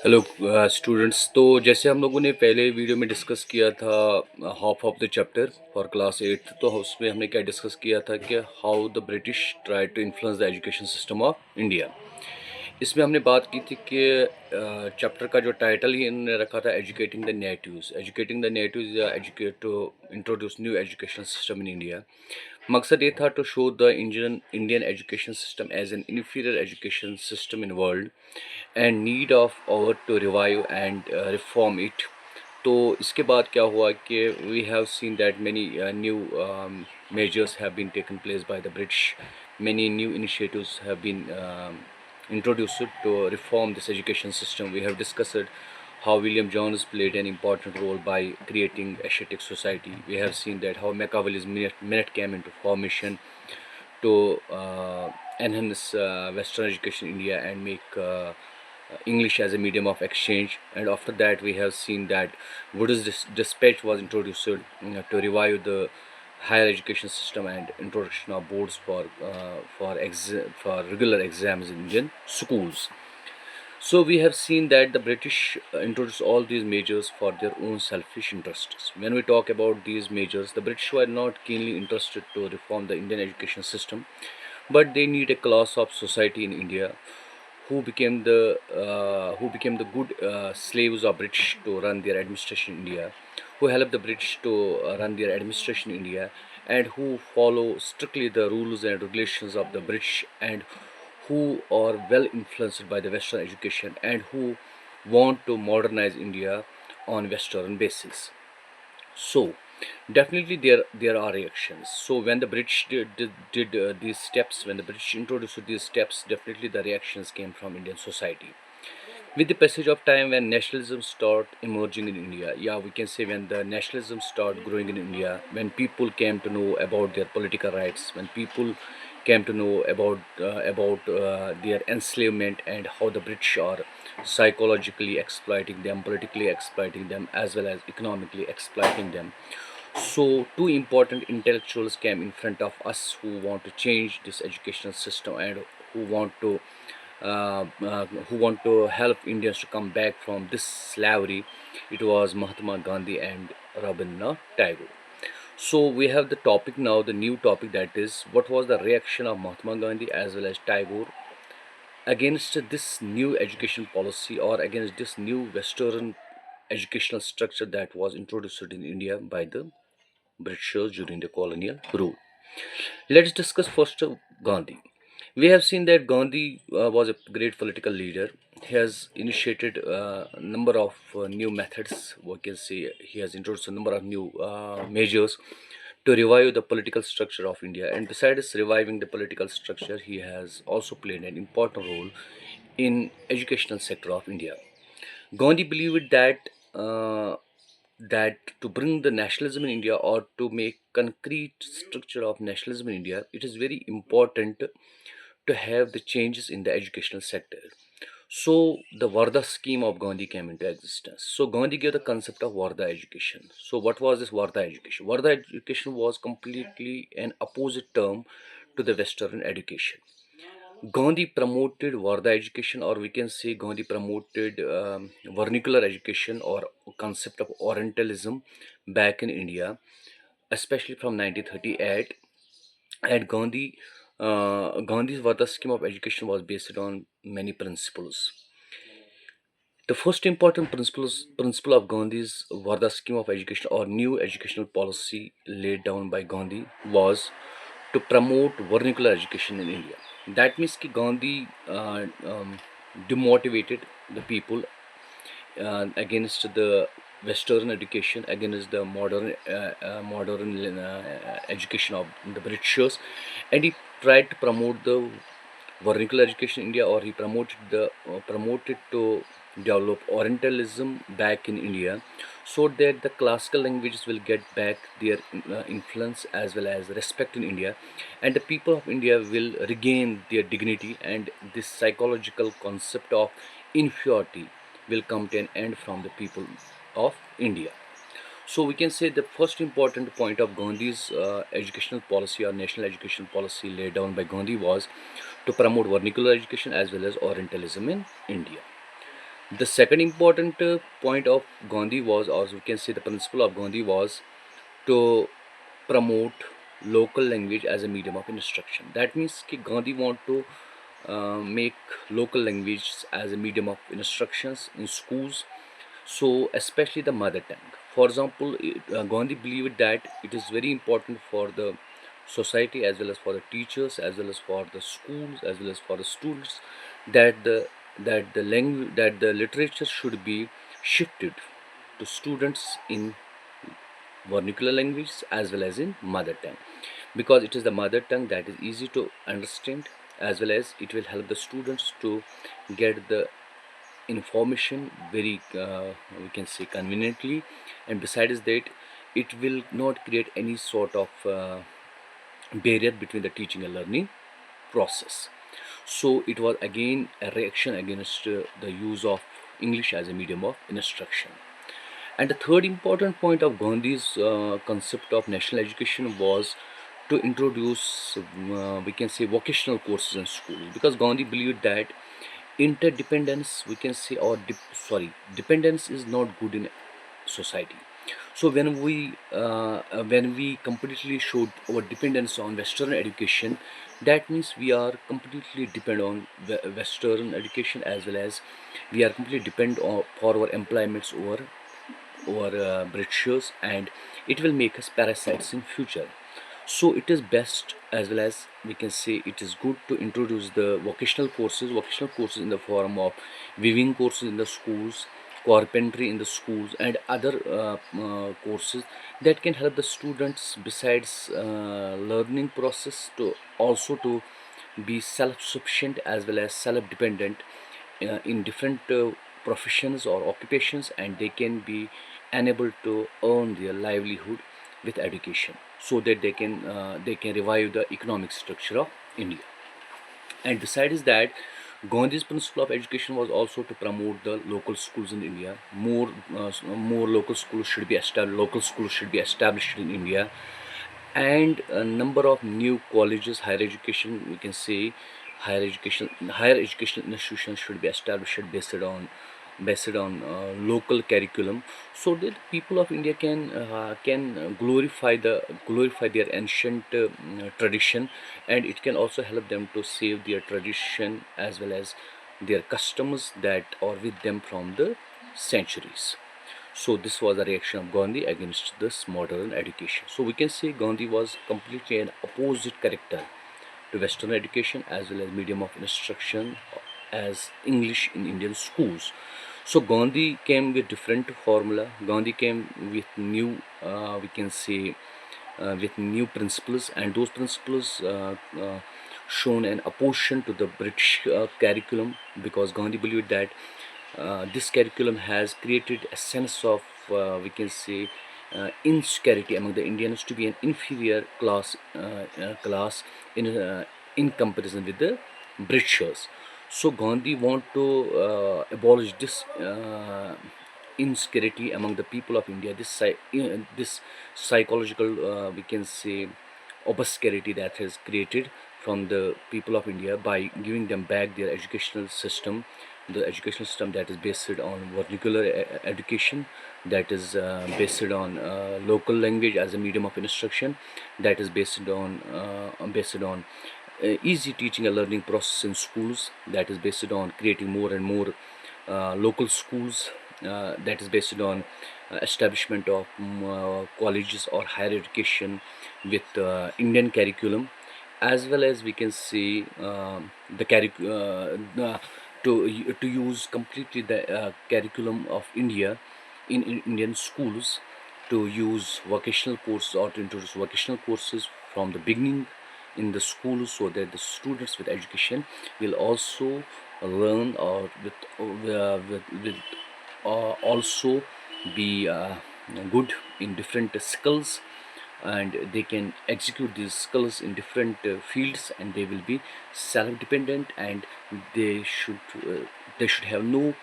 Hello students. तो जैसे हम लोगों ने पहले वीडियो में डिस्कस किया था half of the chapter for class 8, तो उसमें हमने क्या डिस्कस किया था कि how the British try to influence the education system of India. इसमें हमने बात की थी कि चैप्टर का जो टाइटल ही इन्होंने रखा था एजुकेटिंग द नेटिव्स या educate to introduce new education system in India. मकसद ये था to show the Indian education system as an inferior education system in world and need of hour to revive and reform it. तो इसके बाद क्या हुआ कि we have seen that many new measures have been taken place by the British. Many new initiatives have been introduced to reform this education system. We have discussed how William Jones played an important role by creating Asiatic society. We have seen that how Machiavelli's minute came into formation to enhance Western education in India and make English as a medium of exchange. And after that, we have seen that Wood's dispatch was introduced to revive the higher education system and introduction of boards for regular exams in Indian schools. So we have seen that the British introduced all these measures for their own selfish interests. When we talk about these measures, the British were not keenly interested to reform the Indian education system, but they need a class of society in India who became the good slaves of British to run their administration in India, who help the British to run their administration in India, and who follow strictly the rules and regulations of the British, and who are well influenced by the Western education, and who want to modernize India on Western basis. So definitely there are reactions. So when the British did these steps, when the British introduced these steps, definitely the reactions came from Indian society. With the passage of time, when nationalism start emerging in India, yeah, we can say when the nationalism start growing in India, when people came to know about their political rights, when people came to know about their enslavement and how the British are psychologically exploiting them, politically exploiting them, as well as economically exploiting them. So two important intellectuals came in front of us who want to change this educational system and who want to help Indians to come back from this slavery. It was Mahatma Gandhi and Rabindranath Tagore. So we have the topic now, the new topic, that is what was the reaction of Mahatma Gandhi as well as Tagore against this new education policy or against this new Western educational structure that was introduced in India by the Britishers during the colonial rule. Let's discuss first Gandhi. We have seen that Gandhi was a great political leader. He has initiated a number of new methods. We can say he has introduced a number of new measures to revive the political structure of India. And besides reviving the political structure, he has also played an important role in educational sector of India. Gandhi believed that to bring the nationalism in India or to make concrete structure of nationalism in India, it is very important to have the changes in the educational sector. So the Varda scheme of Gandhi came into existence. So Gandhi gave the concept of Varda education. So what was this Varda education? Varda education was completely an opposite term to the Western education. Gandhi promoted Varda education, or we can say Gandhi promoted vernacular education or concept of Orientalism back in India, especially from 1938. And Gandhi's Varda scheme of education was based on many principles. The first important principle of Gandhi's Varda scheme of education or new educational policy laid down by Gandhi was to promote vernacular education in India. That means कि Gandhi demotivated the people against the Western education, against the modern education of the Britishers, and he tried to promote the vernacular education in India, or he promoted to develop Orientalism back in India, so that the classical languages will get back their influence as well as respect in India, and the people of India will regain their dignity, and this psychological concept of inferiority will come to an end from the people of India. So we can say the first important point of Gandhi's educational policy or national education policy laid down by Gandhi was to promote vernacular education as well as Orientalism in India. The second important point of Gandhi was, or we can say the principle of Gandhi was to promote local language as a medium of instruction. That means कि Gandhi want to make local language as a medium of instructions in schools, so especially the mother tongue. For example, Gandhi believed that it is very important for the society, as well as for the teachers, as well as for the schools, as well as for the students, that the language, that the literature should be shifted to students in vernacular language as well as in mother tongue, because it is the mother tongue that is easy to understand, as well as it will help the students to get the information very we can say conveniently, and besides that it will not create any sort of barrier between the teaching and learning process. So it was again a reaction against the use of English as a medium of instruction. And the third important point of Gandhi's concept of national education was to introduce, we can say, vocational courses in schools, because Gandhi believed that interdependence, we can say, or dependence is not good in society. So when we completely showed our dependence on Western education, that means we are completely depend on Western education, as well as we are completely depend on for our employments over Britishers, and it will make us parasites in future. So it is best, as well as we can say it is good, to introduce the vocational courses in the form of weaving courses in the schools, carpentry in the schools, and other courses that can help the students, besides learning process, to also to be self-sufficient as well as self-dependent in different professions or occupations, and they can be enabled to earn their livelihood with education, so that they can revive the economic structure of India. And besides that, Gandhi's principle of education was also to promote the local schools in India. More local schools should be established. Local schools should be established in India, and a number of new colleges, higher education, we can say, higher educational institutions should be established based on local curriculum, so that people of India can glorify their ancient tradition, and it can also help them to save their tradition as well as their customs that are with them from the centuries. So this was the reaction of Gandhi against this modern education. So we can say Gandhi was completely an opposite character to Western education as well as medium of instruction as English in Indian schools. So Gandhi came with different formula. Gandhi came with new, we can say, with new principles, and those principles shown an opposition to the British curriculum, because Gandhi believed that this curriculum has created a sense of, we can say, insecurity among the Indians, to be an inferior class in comparison with the Britishers. So Gandhi want to abolish this insecurity among the people of India, this psychological, we can say, obscurity that has created from the people of India, by giving them back their educational system, the educational system that is based on vernacular education, that is based on local language as a medium of instruction, that is based on easy teaching and learning process in schools, that is based on creating more and more local schools, that is based on establishment of colleges or higher education with Indian curriculum, as well as we can see the to use completely the curriculum of India in Indian schools, to use vocational courses or to introduce vocational courses from the beginning in the schools, so that the students with education will also learn, or with also be good in different skills, and they can execute these skills in different fields, and they will be self-dependent, and they should uh, they should have no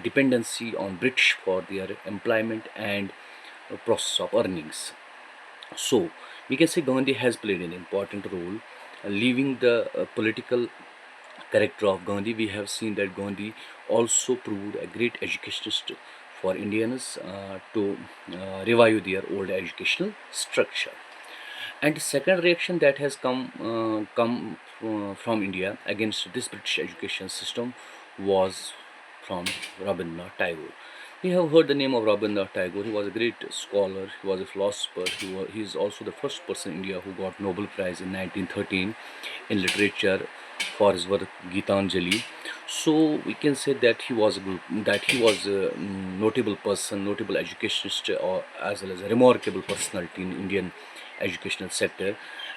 dependency on British for their employment and process of earnings. So we can say Gandhi has played an important role, leaving the political character of Gandhi. We have seen that Gandhi also proved a great educationist for Indians to revive their old educational structure. And the second reaction that has come from India against this British education system was from Rabindranath Tagore. We have heard the name of Rabindranath Tagore. He was a great scholar. He was a philosopher. He is also the first person in India who got Nobel Prize in 1913 in literature for his work Gitanjali. So we can say that he was a notable person, notable educationist, or as well as a remarkable personality in Indian educational sector,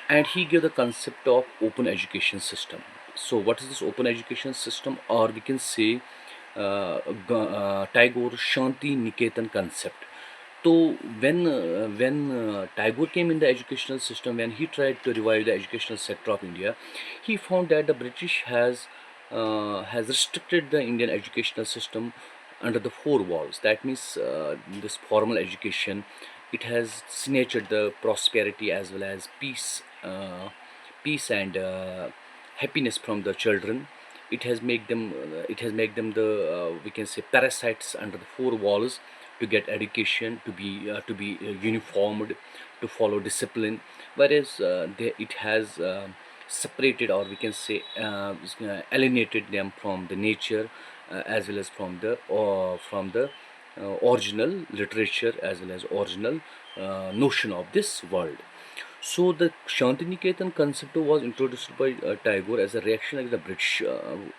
and he gave the concept of open education system. So what is this open education system, or we can say Tagore Shanti Niketan concept. So when Tagore came in the educational system, when he tried to revive the educational sector of India, he found that the British has restricted the Indian educational system under the four walls. That means this formal education, it has snatched the prosperity as well as peace and happiness from the children. It has made them the we can say parasites under the four walls to get education, to be uniformed, to follow discipline, whereas it has separated, or we can say alienated them from the nature, as well as from the original literature, as well as original notion of this world. So the Shantiniketan concept was introduced by Tagore as a reaction against the British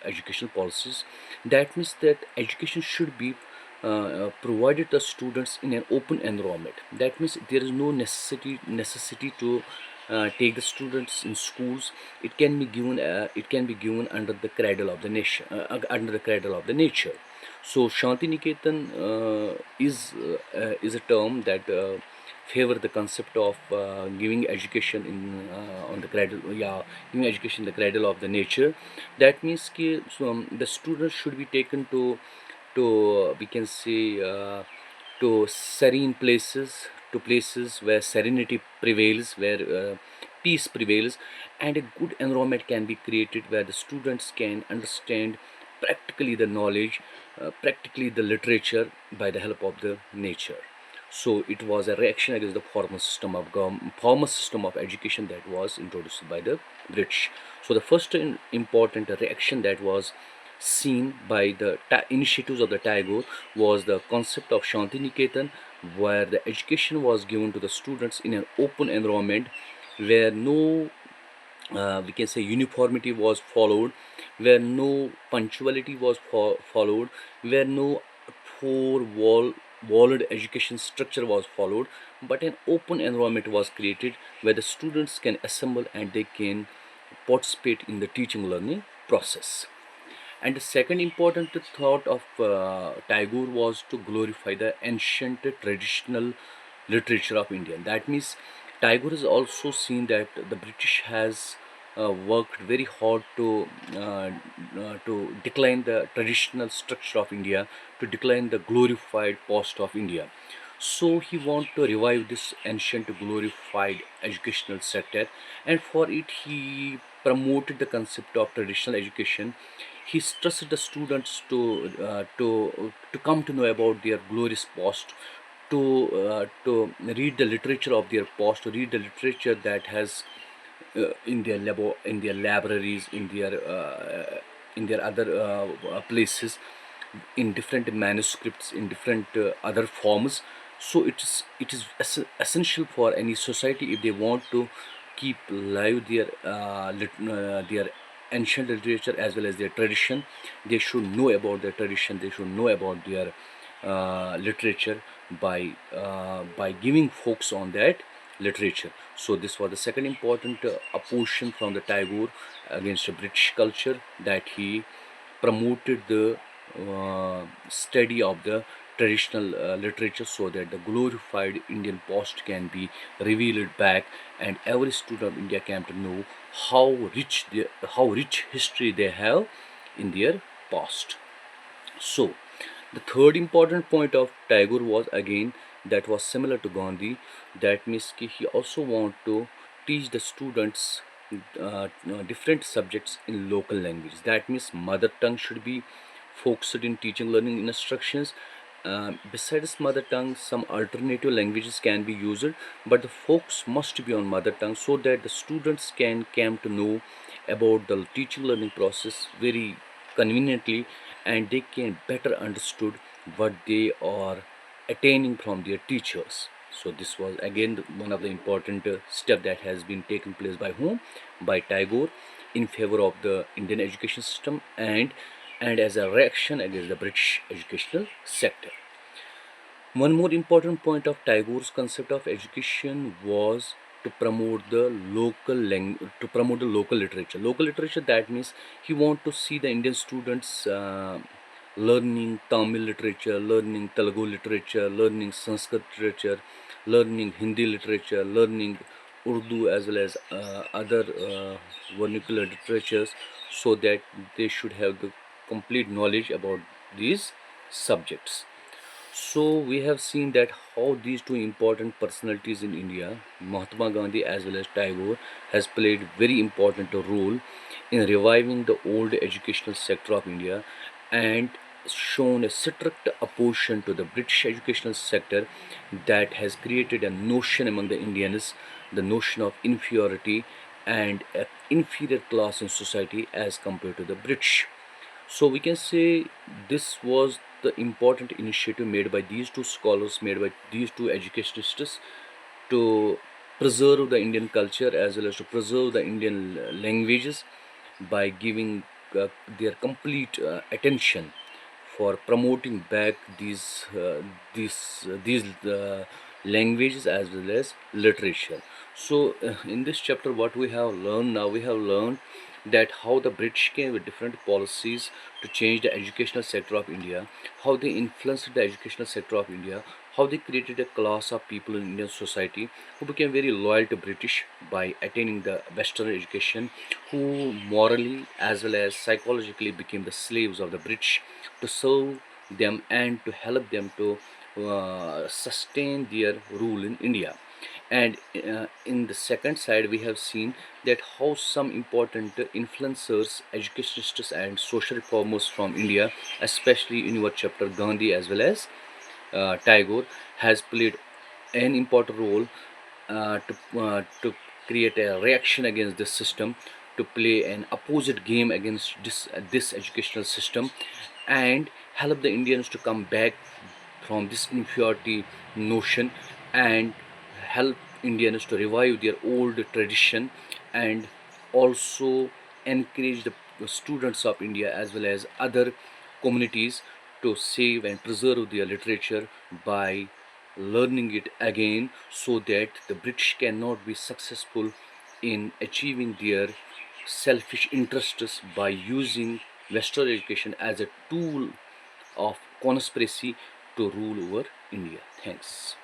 educational policies. That means that education should be provided to students in an open environment. That means there is no necessity to take the students in schools. It can be given under the cradle of the nation, under the cradle of the nature. So Shantiniketan is a term that favor the concept of giving education in on the cradle, yeah, giving education in the cradle of the nature. That means the students should be taken to we can say to serene places, to places where serenity prevails, where peace prevails, and a good environment can be created where the students can understand practically the knowledge, practically the literature by the help of the nature. So it was a reaction against the formal system of education that was introduced by the British. So the first important reaction that was seen by the initiatives of the Tagore was the concept of Shantiniketan, where the education was given to the students in an open environment where no we can say uniformity was followed, where no punctuality was followed, where no walled education structure was followed, but an open environment was created where the students can assemble and they can participate in the teaching learning process. And the second important thought of Tagore was to glorify the ancient traditional literature of India. That means Tagore has also seen that the British has worked very hard to decline the traditional structure of India, to decline the glorified past of India. So he wanted to revive this ancient glorified educational sector, and for it he promoted the concept of traditional education. He stressed the students to come to know about their glorious past, to read the literature of their past, to read the literature that has in their libraries, in their other places, in different manuscripts, in different other forms. So it is essential for any society, if they want to keep live their ancient literature as well as their tradition. They should know about their tradition, they should know about their literature by giving focus on that literature. So this was the second important opposition from the Tagore against the British culture, that he promoted the study of the traditional literature, so that the glorified Indian past can be revealed back, and every student of India came to know how rich history they have in their past. So the third important point of Tagore was again that was similar to Gandhi. That means he also want to teach the students different subjects in local language. That means mother tongue should be focused in teaching learning instructions. Besides mother tongue, some alternative languages can be used, but the focus must be on mother tongue so that the students can come to know about the teaching learning process very conveniently, and they can better understood what they are attaining from their teachers. So this was again one of the important step that has been taken place by whom? By Tagore, in favor of the Indian education system, and as a reaction against the British educational sector. One more important point of Tagore's concept of education was to promote the to promote the local literature. Local literature, that means he want to see the Indian students learning Tamil literature, learning Telugu literature, learning Sanskrit literature, learning Hindi literature, learning Urdu as well as other vernacular literatures, so that they should have the complete knowledge about these subjects. So we have seen that how these two important personalities in India, Mahatma Gandhi as well as Tagore, has played very important role in reviving the old educational sector of India, and shown a strict opposition to the British educational sector that has created a notion among the Indians, the notion of inferiority and an inferior class in society as compared to the British. So we can say this was the important initiative made by these two scholars, made by these two educationists, to preserve the Indian culture as well as to preserve the Indian languages by giving their complete attention for promoting back these languages as well as literature. So in this chapter, what we have learned now, we have learned that how the British came with different policies to change the educational sector of India, how they influenced the educational sector of India, how they created a class of people in Indian society who became very loyal to British by attaining the Western education, who morally as well as psychologically became the slaves of the British to serve them and to help them to sustain their rule in India. And in the second side, we have seen that how some important influencers, educationists, and social reformers from India, especially in your chapter Gandhi as well as Tagore, has played an important role to create a reaction against this system, to play an opposite game against this educational system, and help the Indians to come back from this inferiority notion, and help Indians to revive their old tradition, and also encourage the students of India as well as other communities to save and preserve their literature by learning it again, so that the British cannot be successful in achieving their selfish interests by using Western education as a tool of conspiracy to rule over India. Thanks.